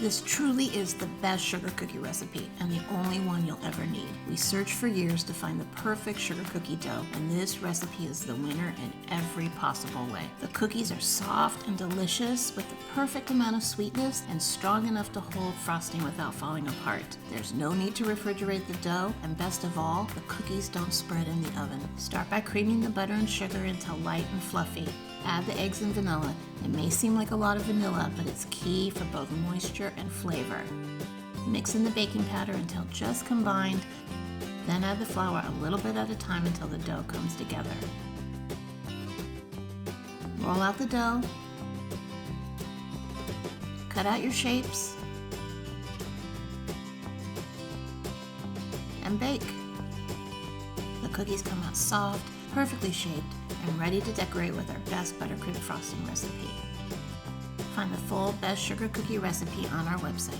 This truly is the best sugar cookie recipe and the only one you'll ever need. We searched for years to find the perfect sugar cookie dough, and this recipe is the winner in every possible way. The cookies are soft and delicious with the perfect amount of sweetness and strong enough to hold frosting without falling apart. There's no need to refrigerate the dough, and best of all, the cookies don't spread in the oven. Start by creaming the butter and sugar until light and fluffy. Add the eggs and vanilla. It may seem like a lot of vanilla, but it's key for both moisture and flavor. Mix in the baking powder until just combined, then add the flour a little bit at a time until the dough comes together. Roll out the dough, cut out your shapes, and bake. The cookies come out soft, perfectly shaped, and ready to decorate with our best buttercream frosting recipe. Find the full best sugar cookie recipe on our website.